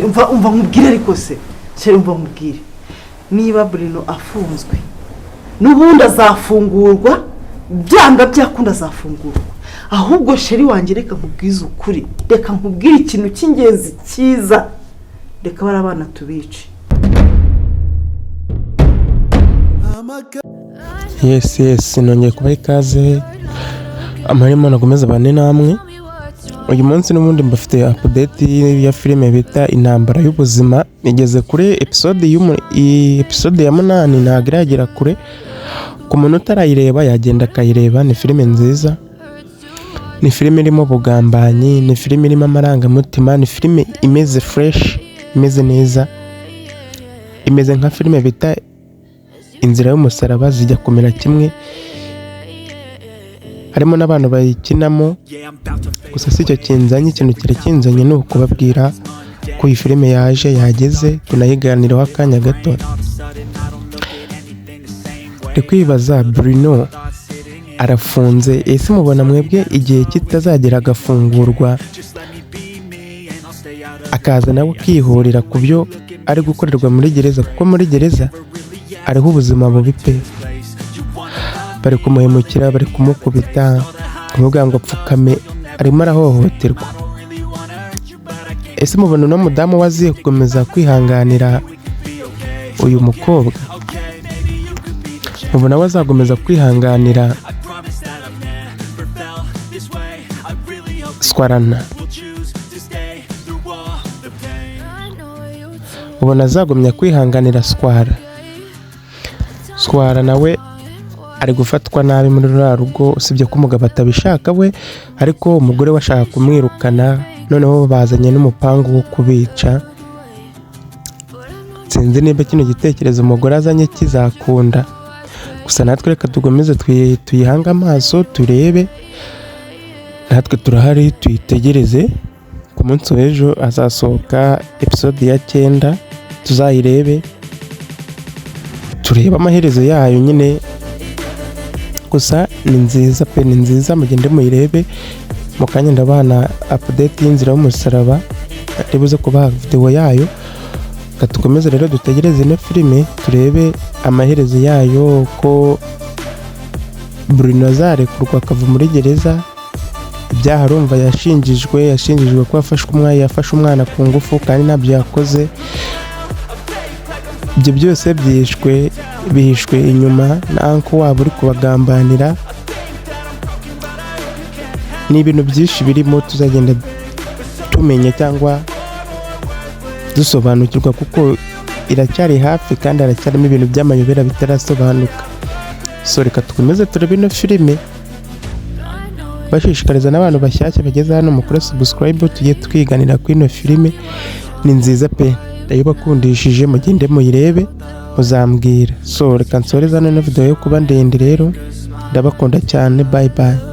umva nkubwire ariko se sheri umva nkubwire niba Bruno afunzwe n'ubundi azafungurwa byanga byakunda azafungurwa ahubwo sheri wanjye reka nkubwize ukuri reka nkubwire ikintu cy'ingenzi cyiza reka bari abana tubice yes nongeye kubaha ikaze amarimo nagomeza bane namwe uyu munsi n'ubundi mbafite update ya filime bita intambara y'ubuzima nigeze kuri episode ya 8 ntago iragera kure ku muntu utarayireba yagenda akayireba ni filime nziza ni filime irimo bugambanyi ni filime irimo amarangamutima ni filime imeze fresh imeze neza imeze nka filime bita inzira y'umusaraba zijya kumera kimwe harimo n'abantu bayikinamo gusa si cyo kinzanye ikintu kirakinzanye ni ukubabwira ko iyi filime yageze tunayiganiraho akanya gato ndi kwibaza Bruno arafunze ese mubona mwebwe igihe kitazagera agafungurwa akaza nawe kwihorera ku byo ari gukorerwa muri gereza kuko muri gereza ariho ubuzima bubi pe bari kumuhemukira bari kumukubita kumubwira ngo apfukame arimo arahohoterwa ese mubona no mudamu waziye gukomeza kwihanganira uyu mukobwa mubona wazakomeza kwihanganira Swalla ubona azagumya kwihanganira Swalla nawe ari gufatwa nabi muri rwa rugo usibye ko umugabo atabishaka we ariko umugore washaka kumwirukana noneho bazanye n'umupangu wo kubica sinzi niba kino gitekerezo umugore azanye kizakunda gusa natwe reka tugomeze tuyihanga amaso turebe natwe turahari tuyitegereze ku munsi w'ejo azasohoka episode ya 9 tuzayirebe turebe amaherezo yayo nyine gusa ni nziza pe ni nziza mugende muyirebe mu kanya ndabana update y'inzira y'umusaraba ndibuze kubaha video yayo katukomeze rero dutegereze ino filime turebe amaherezo yayo ko Bruno azarekurwa akava muri gereza ibyaha arumva yashinjijwe ko yafashe umwana ku ngufu kandi ntabyo yakoze ibyo byose bihishwe inyuma na uncle wabo uri kubagambanira ni ibintu byinshi birimo tuzagenda tumenya cyangwa dusobanukirwa kuko iracyari hafi kandi aracyarimo ibintu by'amayobera bitarasobanuka so reka tukomeze turebe ino filime bashishikariza n'abantu bashyashya bageze hano mukora subscribe tugiye twiganira ku ino filime ni nziza pe ndayibakundishije mugende muyirebe muzambwira so reka nsoreza no video yo kuba ndende rero ndabakunda cyane bye bye.